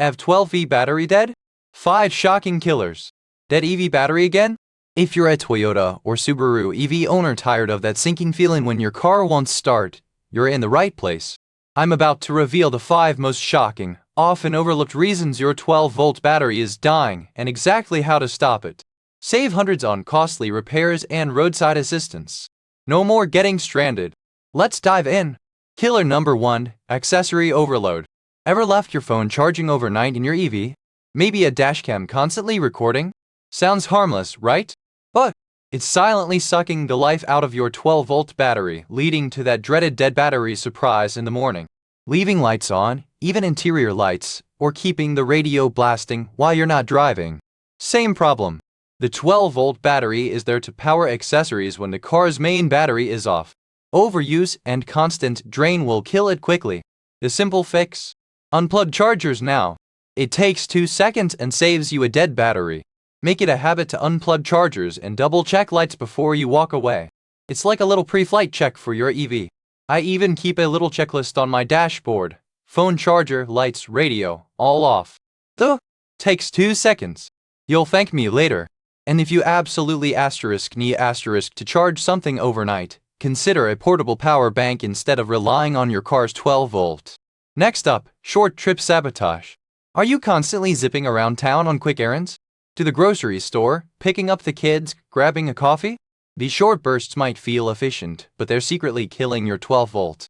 EV12V battery dead? 5 shocking killers. Dead EV battery again? If you're a Toyota or Subaru EV owner tired of that sinking feeling when your car won't start, you're in the right place. I'm about to reveal the 5 most shocking, often overlooked reasons your 12-volt battery is dying and exactly how to stop it. Save hundreds on costly repairs and roadside assistance. No more getting stranded. Let's dive in. Killer number 1, accessory overload. Ever left your phone charging overnight in your EV? Maybe a dashcam constantly recording? Sounds harmless, right? But it's silently sucking the life out of your 12-volt battery, leading to that dreaded dead battery surprise in the morning. Leaving lights on, even interior lights, or keeping the radio blasting while you're not driving. Same problem. The 12-volt battery is there to power accessories when the car's main battery is off. Overuse and constant drain will kill it quickly. The simple fix? Unplug chargers now. It takes 2 seconds and saves you a dead battery. Make it a habit to unplug chargers and double-check lights before you walk away. It's like a little pre-flight check for your EV. I even keep a little checklist on my dashboard. Phone charger, lights, radio, all off. Takes 2 seconds. You'll thank me later. And if you absolutely need to charge something overnight, consider a portable power bank instead of relying on your car's 12-volt. Next up, short trip sabotage. Are you constantly zipping around town on quick errands? To the grocery store, picking up the kids, grabbing a coffee? These short bursts might feel efficient, but they're secretly killing your 12-volt.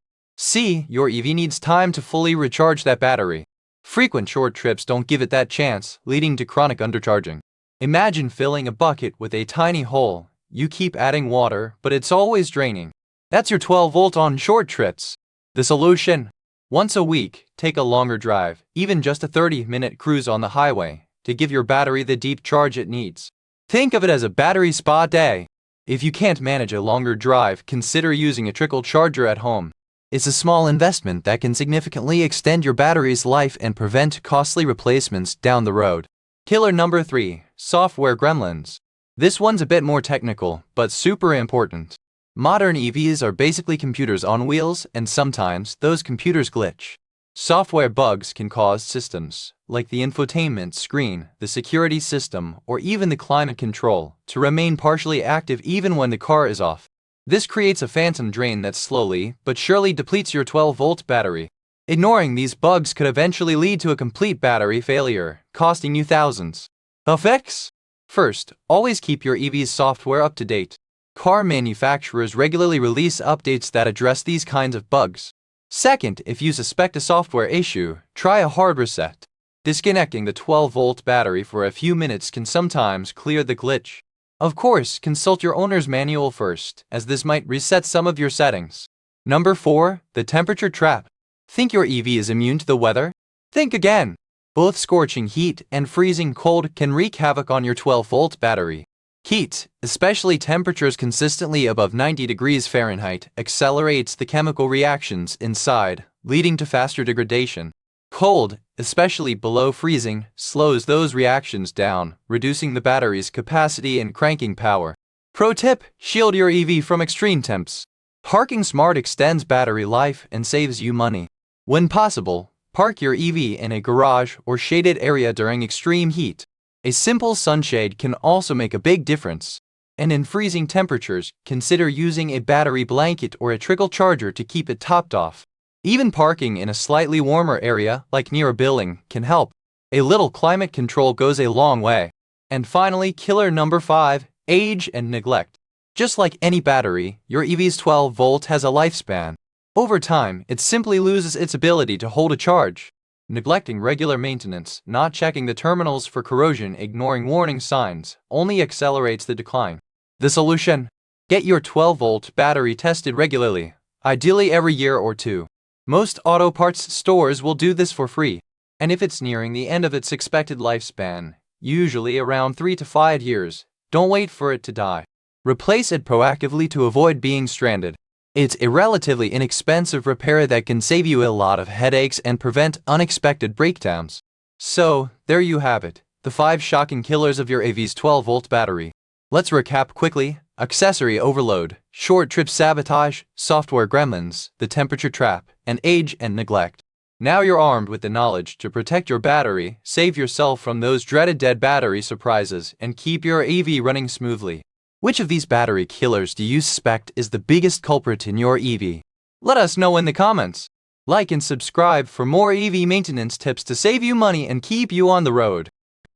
Your EV needs time to fully recharge that battery. Frequent short trips don't give it that chance, leading to chronic undercharging. Imagine filling a bucket with a tiny hole. You keep adding water, but it's always draining. That's your 12-volt on short trips. The solution? Once a week, take a longer drive, even just a 30-minute cruise on the highway, to give your battery the deep charge it needs. Think of it as a battery spa day. If you can't manage a longer drive, consider using a trickle charger at home. It's a small investment that can significantly extend your battery's life and prevent costly replacements down the road. Killer number 3, software gremlins. This one's a bit more technical, but super important. Modern EVs are basically computers on wheels, and sometimes those computers glitch. Software bugs can cause systems, like the infotainment screen, the security system, or even the climate control, to remain partially active even when the car is off. This creates a phantom drain that slowly but surely depletes your 12-volt battery. Ignoring these bugs could eventually lead to a complete battery failure, costing you thousands. A fix? First, always keep your EV's software up to date. Car manufacturers regularly release updates that address these kinds of bugs. Second, if you suspect a software issue, try a hard reset. Disconnecting the 12-volt battery for a few minutes can sometimes clear the glitch. Of course, consult your owner's manual first, as this might reset some of your settings. Number 4, the temperature trap. Think your EV is immune to the weather? Think again. Both scorching heat and freezing cold can wreak havoc on your 12-volt battery. Heat, especially temperatures consistently above 90 degrees Fahrenheit, accelerates the chemical reactions inside, leading to faster degradation. Cold, especially below freezing, slows those reactions down, reducing the battery's capacity and cranking power. Pro tip: shield your EV from extreme temps. Parking smart extends battery life and saves you money. When possible, park your EV in a garage or shaded area during extreme heat. A simple sunshade can also make a big difference. And in freezing temperatures, consider using a battery blanket or a trickle charger to keep it topped off. Even parking in a slightly warmer area, like near a building, can help. A little climate control goes a long way. And finally, killer number 5, age and neglect. Just like any battery, your EV's 12-volt has a lifespan. Over time, it simply loses its ability to hold a charge. Neglecting regular maintenance, not checking the terminals for corrosion, ignoring warning signs, only accelerates the decline. The solution? Get your 12-volt battery tested regularly, ideally every year or 2. Most auto parts stores will do this for free, and if it's nearing the end of its expected lifespan, usually around 3 to 5 years, don't wait for it to die. Replace it proactively to avoid being stranded. It's a relatively inexpensive repair that can save you a lot of headaches and prevent unexpected breakdowns. So, there you have it, the 5 shocking killers of your EV's 12-volt battery. Let's recap quickly: accessory overload, short trip sabotage, software gremlins, the temperature trap, and age and neglect. Now you're armed with the knowledge to protect your battery, save yourself from those dreaded dead battery surprises, and keep your EV running smoothly. Which of these battery killers do you suspect is the biggest culprit in your EV? Let us know in the comments. Like and subscribe for more EV maintenance tips to save you money and keep you on the road.